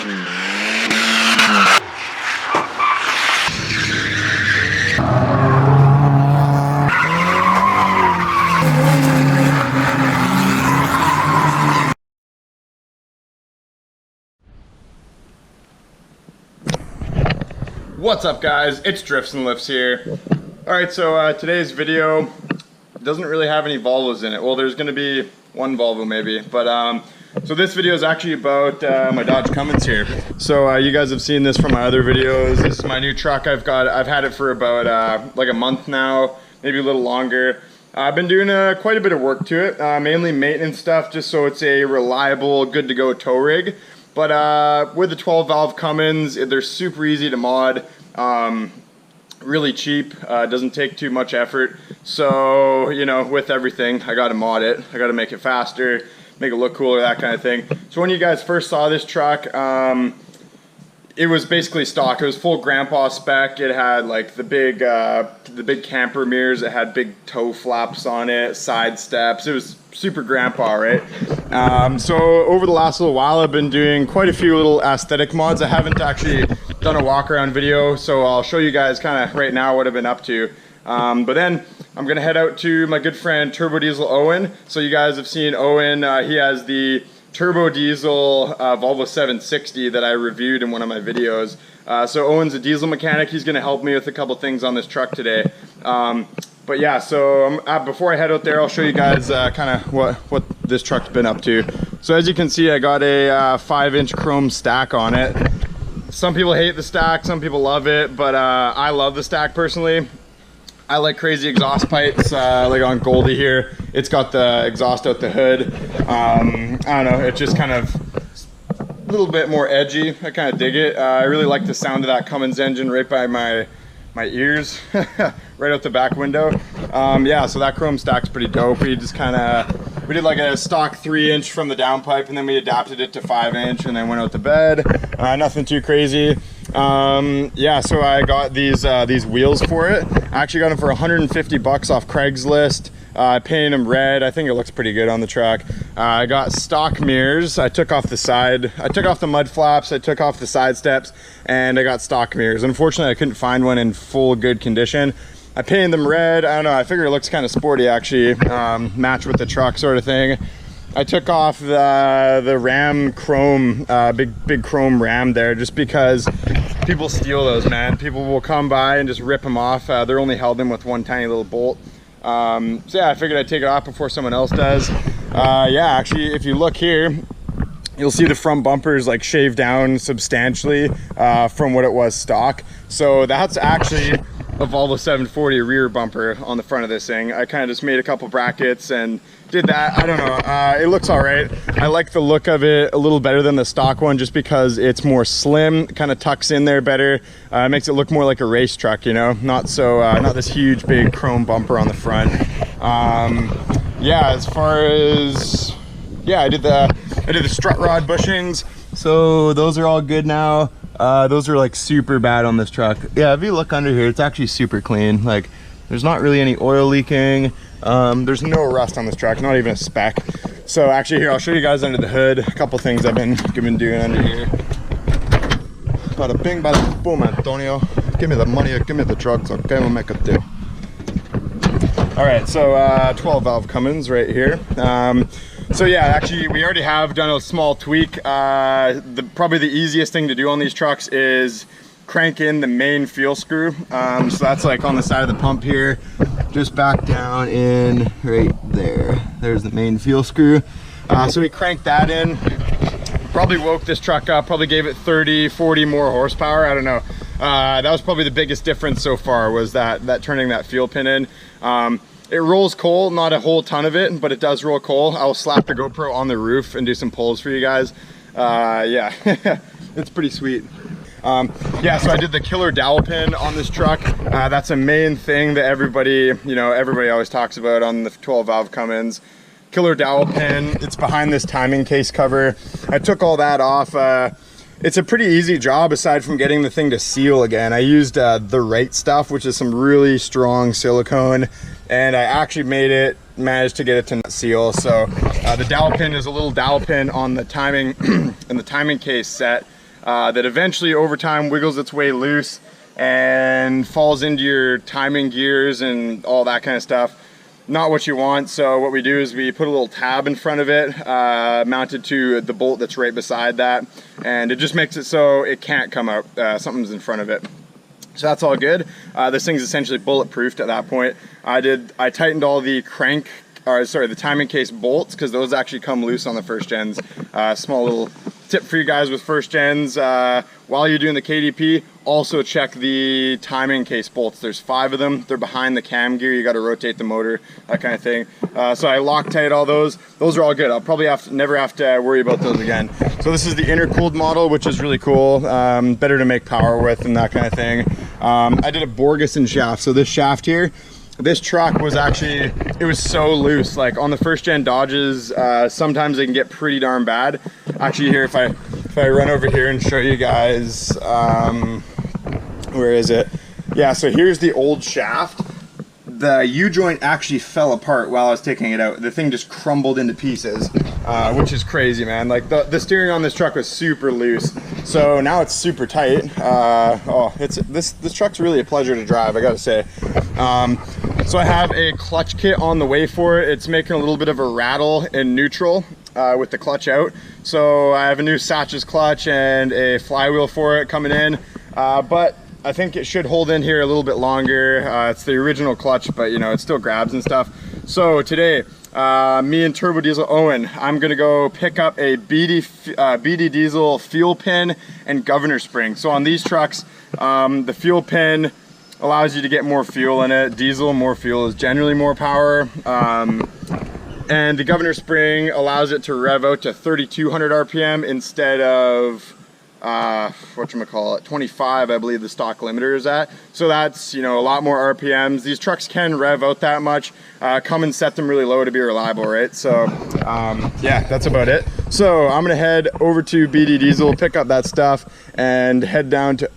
What's up guys, it's Driftsnlifts here. Alright, so today's video doesn't really have any Volvos in it. Well, there's going to be one Volvo maybe, but so this video is actually about my Dodge Cummins here. So you guys have seen this from my other videos. This is my new truck. I've had it for about like a month now, maybe a little longer. I've been doing quite a bit of work to it, mainly maintenance stuff, just so it's a reliable, good to go tow rig. But with the 12 valve Cummins, they're super easy to mod, really cheap, doesn't take too much effort. So, you know, with everything, I gotta mod it. I gotta make it faster, make it look cooler, that kind of thing. So when you guys first saw this truck, it was basically stock. It was full grandpa spec. It had like the big camper mirrors. It had big toe flaps on it, side steps. It was super grandpa, right? So over the last little while, I've been doing quite a few little aesthetic mods. I haven't actually done a walk around video, so I'll show you guys kind of right now what I've been up to. But then I'm gonna head out to my good friend Turbo Diesel Owen. So you guys have seen Owen. He has the turbo diesel Volvo 760 that I reviewed in one of my videos. So Owen's a diesel mechanic. He's going to help me with a couple things on this truck today. But yeah, so before I head out there, I'll show you guys kind of what this truck's been up to. So as you can see, I got a 5-inch chrome stack on it. Some people hate the stack, some people love it, but I love the stack personally. I like crazy exhaust pipes, like on Goldie here. It's got the exhaust out the hood. I don't know, it's just kind of a little bit more edgy. I kind of dig it. I really like the sound of that Cummins engine right by my ears, right out the back window. Yeah, so that chrome stack's pretty dope. We just kind of, we did like a stock 3-inch from the downpipe, and then we adapted it to 5-inch, and then went out to bed. Nothing too crazy. Yeah, so I got these wheels for it. I actually got them for 150 bucks off Craigslist. I painted them red. I think it looks pretty good on the truck. I got stock mirrors. I took off the side. I took off the mud flaps. I took off the side steps, and I got stock mirrors. Unfortunately, I couldn't find one in full good condition. I painted them red. I don't know. I figure it looks kind of sporty actually, match with the truck sort of thing. I took off the Ram chrome, big chrome Ram there, just because people steal those, man. People will come by and just rip them off. They're only held in with one tiny little bolt. So yeah, I figured I'd take it off before someone else does. Yeah, actually, if you look here, you'll see the front bumper is like shaved down substantially from what it was stock. So that's actually a Volvo 740 rear bumper on the front of this thing. I kind of just made a couple brackets and did that. I don't know, it looks all right. I like the look of it a little better than the stock one, just because it's more slim, kind of tucks in there better. It makes it look more like a race truck, you know, not so not this huge big chrome bumper on the front. Yeah, as far as, yeah, I did the strut rod bushings, so those are all good now. Those are like super bad on this truck. Yeah, if you look under here, it's actually super clean. Like, there's not really any oil leaking. There's no rust on this truck, not even a speck. So actually here, I'll show you guys under the hood, a couple things I've been doing under here. Bada bing, bada boom, Antonio. Give me the money, give me the drugs, okay, we'll make a deal. All right, so 12 valve Cummins right here. So yeah, actually we already have done a small tweak. Probably the easiest thing to do on these trucks is crank in the main fuel screw. So that's like on the side of the pump here, just back down in right there. There's the main fuel screw. So we cranked that in, probably woke this truck up, probably gave it 30, 40 more horsepower. I don't know. That was probably the biggest difference so far, was that turning that fuel pin in. It rolls coal, not a whole ton of it, but it does roll coal. I'll slap the GoPro on the roof and do some pulls for you guys. Yeah, it's pretty sweet. Yeah, so I did the killer dowel pin on this truck. That's a main thing that everybody, you know, everybody always talks about on the 12 valve Cummins. Killer dowel pin, it's behind this timing case cover. I took all that off. It's a pretty easy job aside from getting the thing to seal again. I used the right stuff, which is some really strong silicone, and I actually managed to get it to not seal. So the dowel pin is a little dowel pin on the timing and the timing case set. that eventually over time wiggles its way loose and falls into your timing gears and all that kind of stuff. Not what you want. So what we do is we put a little tab in front of it, mounted to the bolt that's right beside that, and it just makes it so it can't come out. Something's in front of it. So that's all good. This thing's essentially bulletproofed at that point. I tightened all the the timing case bolts, because those actually come loose on the first gens. Small little tip for you guys with first gens, while you're doing the KDP, also check the timing case bolts. There's 5 of them. They're behind the cam gear. You got to rotate the motor, that kind of thing. So I Loctite all those. Those are all good. I'll probably never have to worry about those again. So this is the intercooled model, which is really cool. Better to make power with and that kind of thing. I did a Borgeson shaft. So this shaft here, this truck was actually, it was so loose. Like on the first gen Dodges, sometimes they can get pretty darn bad. Actually here, if I run over here and show you guys, where is it? Yeah, so here's the old shaft. The U-joint actually fell apart while I was taking it out. The thing just crumbled into pieces, which is crazy, man. Like the steering on this truck was super loose. So now it's super tight. This truck's really a pleasure to drive, I gotta say. So I have a clutch kit on the way for it. It's making a little bit of a rattle in neutral with the clutch out. So I have a new Satch's clutch and a flywheel for it coming in. But I think it should hold in here a little bit longer. It's the original clutch, but you know, it still grabs and stuff. So today, me and Turbo Diesel Owen, I'm gonna go pick up a BD Diesel fuel pin and governor spring. So on these trucks, the fuel pin allows you to get more fuel in it. Diesel, more fuel is generally more power. And the governor spring allows it to rev out to 3,200 RPM instead of whatchamacallit, 25, I believe the stock limiter is at. So that's, you know, a lot more RPMs. These trucks can rev out that much. Come and set them really low to be reliable, right? So yeah, that's about it. So I'm gonna head over to BD Diesel, pick up that stuff, and head down to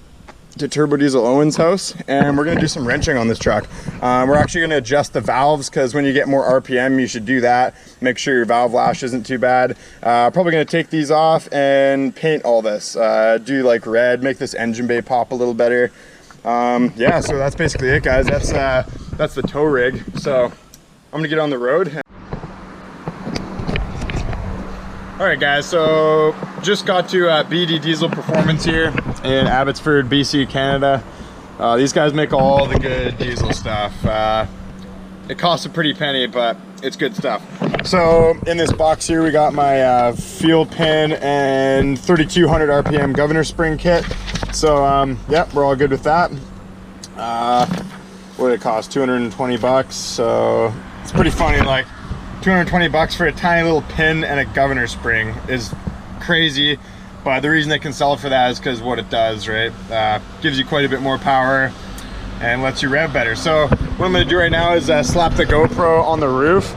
Turbo Diesel Owen's house, and we're gonna do some wrenching on this truck. We're actually gonna adjust the valves, because when you get more RPM, you should do that. Make sure your valve lash isn't too bad. Probably gonna take these off and paint all this. Do like red, make this engine bay pop a little better. Yeah, so that's basically it, guys. That's the tow rig. So I'm gonna get on the road. All right, guys, so just got to BD Diesel Performance here in Abbotsford, BC, Canada. These guys make all the good diesel stuff. It costs a pretty penny, but it's good stuff. So in this box here, we got my fuel pin and 3,200 RPM governor spring kit. So yeah, we're all good with that. What did it cost? 220 bucks. So it's pretty funny, like 220 bucks for a tiny little pin and a governor spring is crazy, but the reason they can sell it for that is because what it does, right? Gives you quite a bit more power and lets you rev better. So what I'm going to do right now is slap the GoPro on the roof,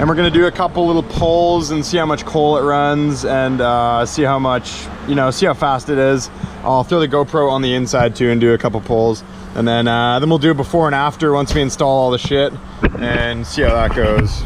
and we're going to do a couple little pulls and see how much coal it runs, and see how much, you know, see how fast it is. I'll throw the GoPro on the inside too and do a couple pulls, and then we'll do a before and after once we install all the shit and see how that goes.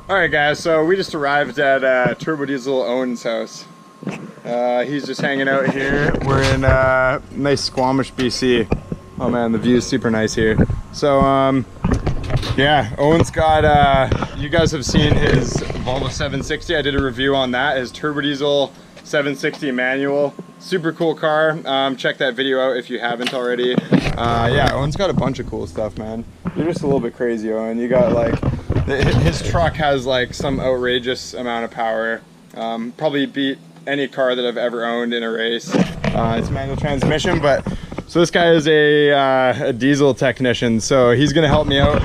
Alright guys, so we just arrived at Turbo Diesel Owen's house. He's just hanging out here. We're in nice Squamish, BC. Oh man, the view is super nice here. So yeah, Owen's got, you guys have seen his Volvo 760. I did a review on that, his Turbo Diesel 760 manual. Super cool car. Check that video out if you haven't already. Yeah, Owen's got a bunch of cool stuff, man. You're just a little bit crazy, Owen. You got like, his truck has like some outrageous amount of power. Probably beat any car that I've ever owned in a race. It's manual transmission, but so this guy is a diesel technician, so he's gonna help me out.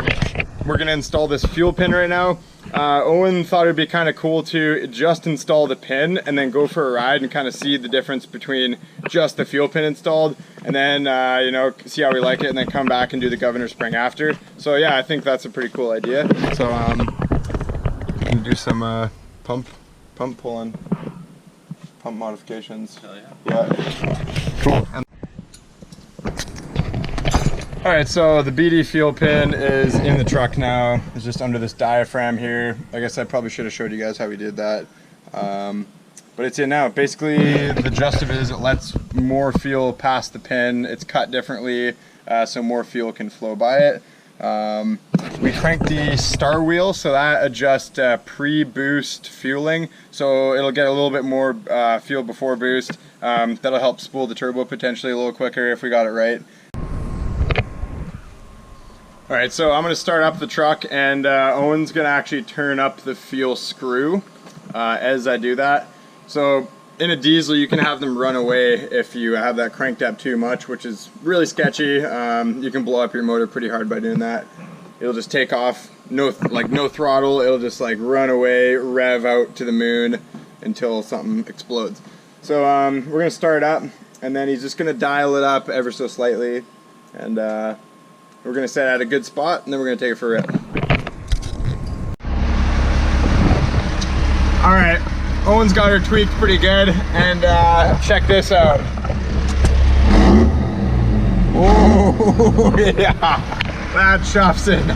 We're gonna install this fuel pin right now. Owen thought it'd be kind of cool to just install the pin and then go for a ride and kind of see the difference between just the fuel pin installed, and then you know, see how we like it, and then come back and do the governor spring after. So yeah, I think that's a pretty cool idea. So I'm gonna do some pump pulling, pump modifications. Hell yeah. Yeah. Cool. Alright, so the BD fuel pin is in the truck now. It's just under this diaphragm here. I guess I probably should have showed you guys how we did that. But it's in now. Basically, the gist of it is it lets more fuel pass the pin. It's cut differently, so more fuel can flow by it. We cranked the star wheel, so that adjusts pre-boost fueling. So it'll get a little bit more fuel before boost. That'll help spool the turbo potentially a little quicker if we got it right. Alright, so I'm going to start up the truck, and Owen's going to actually turn up the fuel screw as I do that. So in a diesel, you can have them run away if you have that cranked up too much, which is really sketchy. You can blow up your motor pretty hard by doing that. It'll just take off, no throttle. It'll just like run away, rev out to the moon until something explodes. So we're going to start it up, and then he's just going to dial it up ever so slightly, and we're going to set it at a good spot, and then we're going to take it for a rip. Alright, Owen's got her tweaked pretty good, and check this out. Oh, yeah, that chuffs it.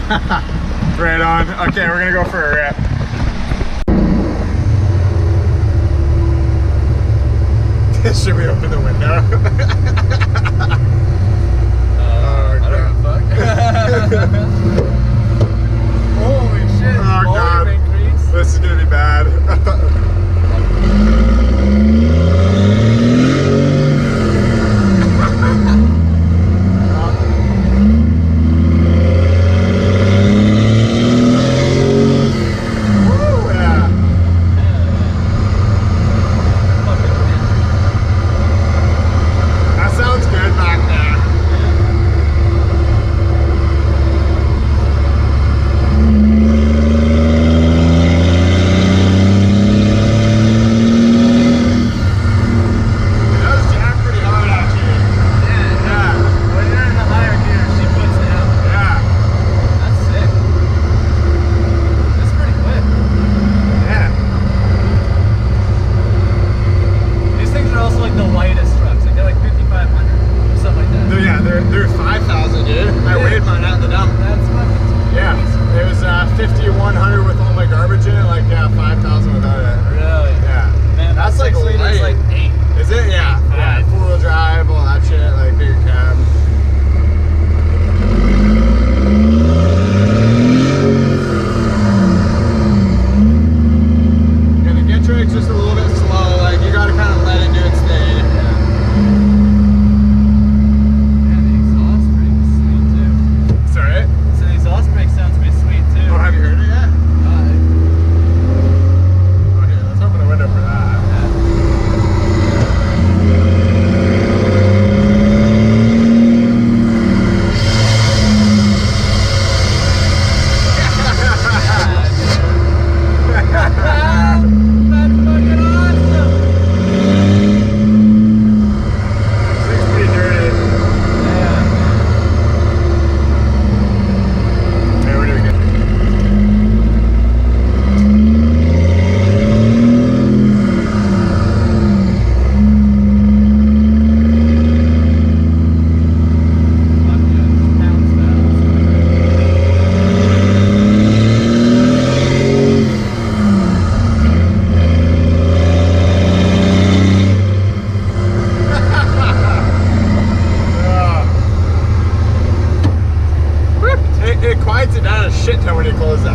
Right on. Okay, we're going to go for a rip. Should we open the window? Holy shit. Oh god, increase. This is gonna be bad. Woo, yeah. That sounds good back there. They're 5,000, dude. I weighed mine out the dump. That's fucking crazy. Yeah, it was 5,100 with all my garbage in it, like 5,000 without it. Really? Yeah. Man, that's like actually light. like 8. Is it? Yeah. Yeah. 4-wheel drive, all that shit, like bigger cab. Yeah, the get track's just a little bit slow. Like you gotta kind of let it do its thing.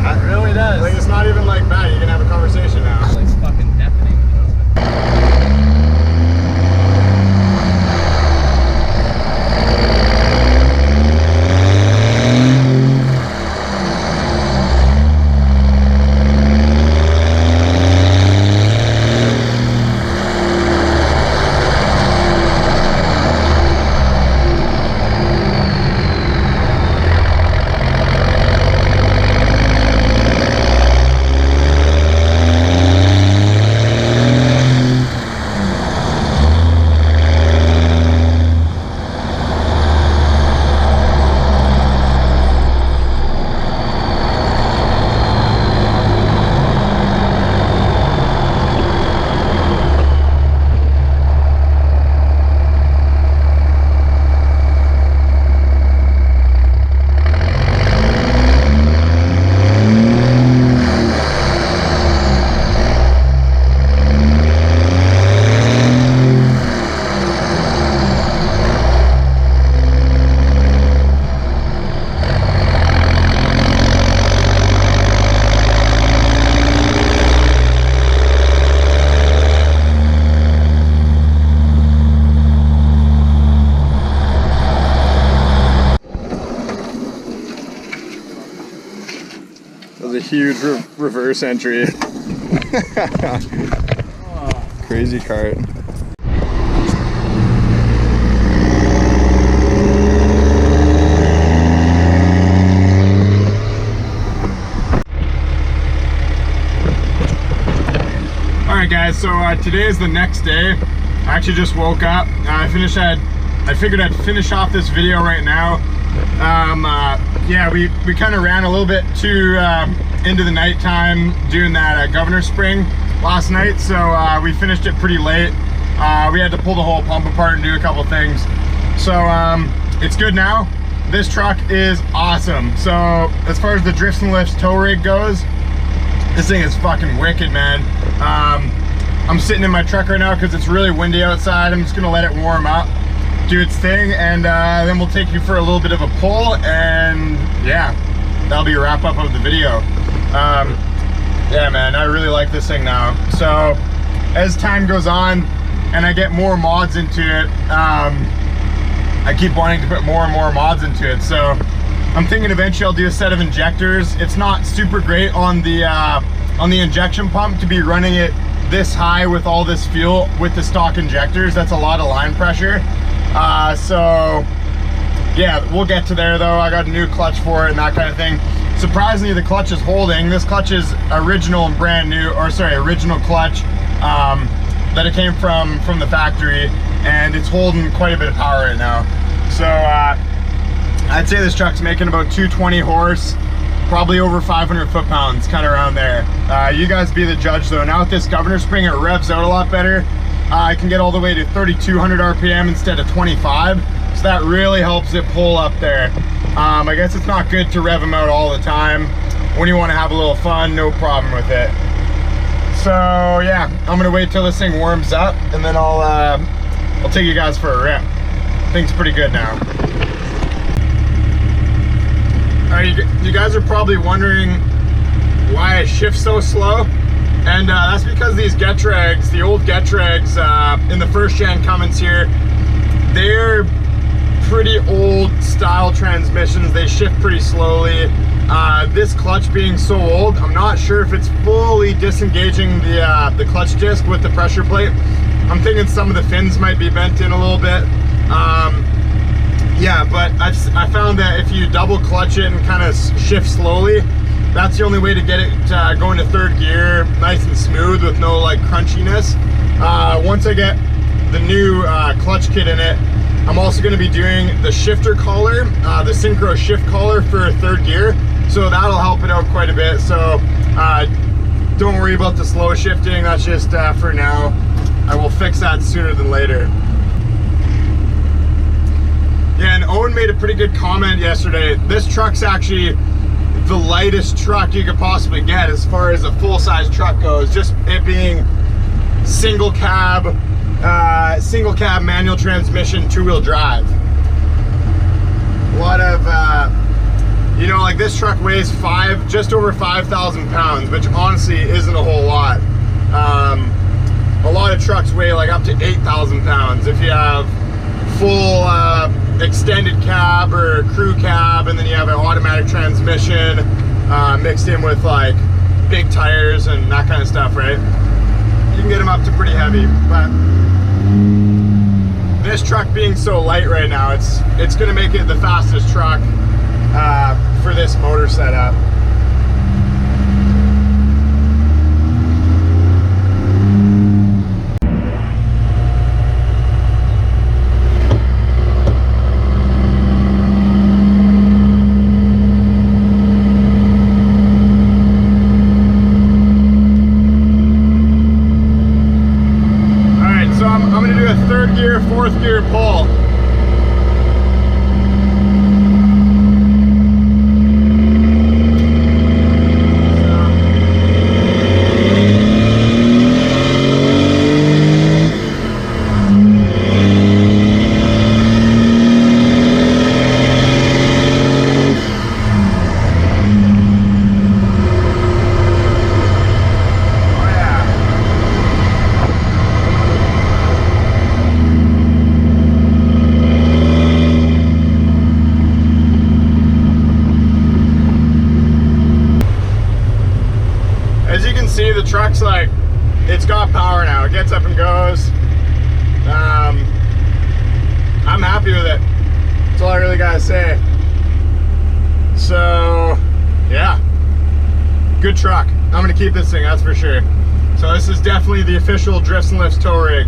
It really does. Like, it's not even like that. You can have a conversation now. It's fucking deafening. That was a huge reverse entry. Crazy cart. Alright guys, so today is the next day. I actually just woke up. I figured I'd finish off this video right now. Yeah, we kind of ran a little bit too into the nighttime doing that governor spring last night, so we finished it pretty late. We had to pull the whole pump apart and do a couple things. So it's good now. This truck is awesome. So as far as the Driftsnlifts tow rig goes, this thing is fucking wicked, man. I'm sitting in my truck right now because it's really windy outside. I'm just gonna let it warm up, do its thing, and then we'll take you for a little bit of a pull, and yeah, that'll be a wrap up of the video. Yeah, man, I really like this thing now. So as time goes on and I get more mods into it, I keep wanting to put more and more mods into it. So I'm thinking eventually I'll do a set of injectors. It's not super great on the injection pump to be running it this high with all this fuel with the stock injectors. That's a lot of line pressure. So yeah, we'll get to there though. I got a new clutch for it and that kind of thing. Surprisingly, the clutch is holding. This clutch is original and brand new, or sorry, original clutch that it came from the factory, and it's holding quite a bit of power right now. So I'd say this truck's making about 220 horse, probably over 500 foot-pounds, kind of around there. You guys be the judge though. Now with this governor spring, it revs out a lot better. I can get all the way to 3,200 RPM instead of 25, so that really helps it pull up there. I guess it's not good to rev them out all the time. When you want to have a little fun, no problem with it. So yeah, I'm gonna wait till this thing warms up, and then I'll take you guys for a rip. Thing's pretty good now. Alright, you guys are probably wondering why I shift so slow. And that's because these Getrags, the old Getrags in the first gen Cummins here, they're pretty old style transmissions. They shift pretty slowly. This clutch being so old, I'm not sure if it's fully disengaging the clutch disc with the pressure plate. I'm thinking some of the fins might be bent in a little bit. Yeah, but I found that if you double clutch it and kind of shift slowly, that's the only way to get it going to third gear nice and smooth with no like crunchiness. Once I get the new clutch kit in it, I'm also going to be doing the shifter collar, the synchro shift collar for third gear, so that'll help it out quite a bit. So don't worry about the slow shifting, that's just for now. I will fix that sooner than later. Yeah, and Owen made a pretty good comment yesterday. This truck's actually the lightest truck you could possibly get as far as a full-size truck goes, just it being single cab manual transmission, two-wheel drive. A lot of you know, like this truck weighs just over 5,000 pounds, which honestly isn't a whole lot. A lot of trucks weigh like up to 8,000 pounds if you have full extended cab or crew cab, and then you have an automatic transmission mixed in with like big tires and that kind of stuff, right? You can get them up to pretty heavy, but this truck being so light right now, it's gonna make it the fastest truck for this motor setup. I'm going to do a third gear, fourth gear pull. As you can see, the truck's like, it's got power now. It gets up and goes. I'm happy with it. That's all I really gotta say. So, yeah, good truck. I'm gonna keep this thing, that's for sure. So this is definitely the official Driftsnlifts tow rig.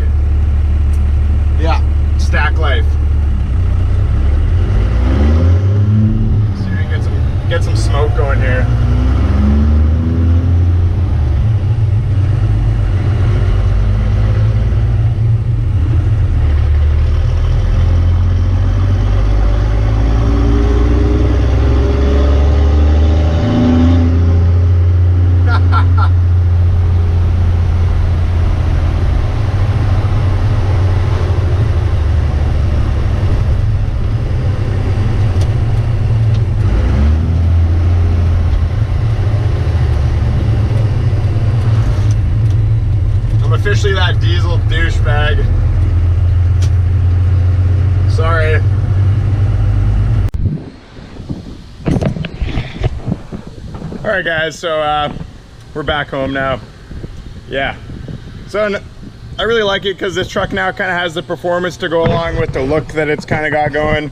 Yeah, stack life. See if we can get some smoke going here. Officially that diesel douchebag. Sorry. Alright guys, so we're back home now. Yeah. So I really like it because this truck now kind of has the performance to go along with the look that it's kind of got going.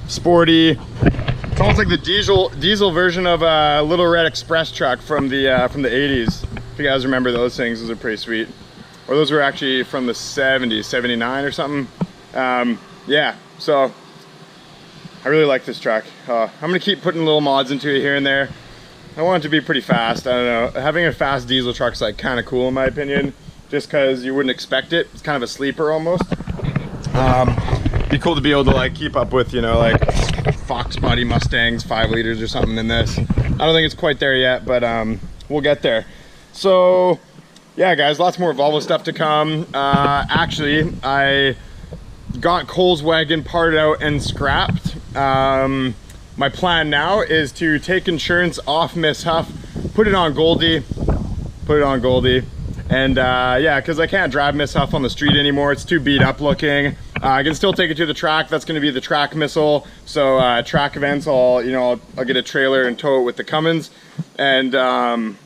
Sporty. It's almost like the diesel version of a Little Red Express truck from the 80s. If you guys remember those things, those are pretty sweet. Or those were actually from the 70s, 79 or something. Yeah, so I really like this truck. I'm gonna keep putting little mods into it here and there. I want it to be pretty fast. I don't know, having a fast diesel truck is like kind of cool in my opinion, just because you wouldn't expect it. It's kind of a sleeper almost. Be cool to be able to like keep up with, you know, like Fox body Mustangs 5 liters or something in this. I don't think it's quite there yet, but we'll get there. So yeah guys, lots more Volvo stuff to come. Actually, I got Cole's wagon parted out and scrapped. My plan now is to take insurance off Miss Huff, put it on Goldie, and yeah, because I can't drive Miss Huff on the street anymore. It's too beat up looking. I can still take it to the track. That's going to be the track missile. So track events, I'll get a trailer and tow it with the Cummins, and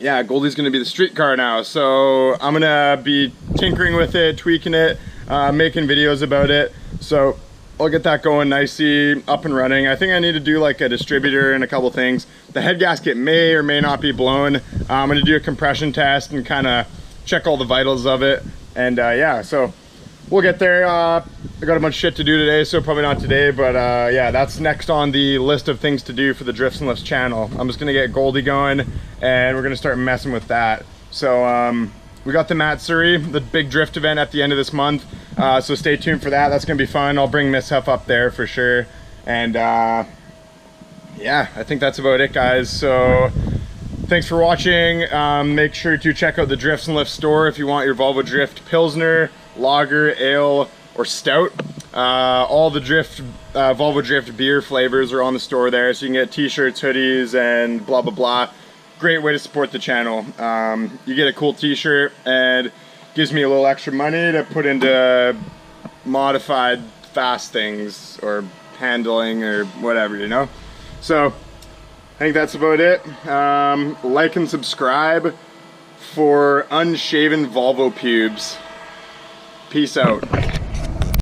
yeah, Goldie's gonna be the street car now, so I'm gonna be tinkering with it, tweaking it, making videos about it. So I'll get that going nicely, up and running. I think I need to do like a distributor and a couple things. The head gasket may or may not be blown. I'm gonna do a compression test and kind of check all the vitals of it. And yeah, so we'll get there. I got a bunch of shit to do today, so probably not today, but yeah, that's next on the list of things to do for the Driftsnlifts channel. I'm just gonna get Goldie going, and we're gonna start messing with that. So we got the Matsuri, the big drift event at the end of this month, so stay tuned for that. That's gonna be fun. I'll bring Miss Huff up there for sure. And yeah, I think that's about it guys. So thanks for watching. Make sure to check out the Driftsnlifts store if you want your Volvo Drift Pilsner, Lager, Ale, or Stout. All the Volvo Drift beer flavors are on the store there, so you can get t-shirts, hoodies, and blah blah blah. Great way to support the channel. You get a cool t-shirt and gives me a little extra money to put into modified fast things or handling or whatever, you know. So I think that's about it. Like and subscribe for unshaven Volvo pubes. Peace out.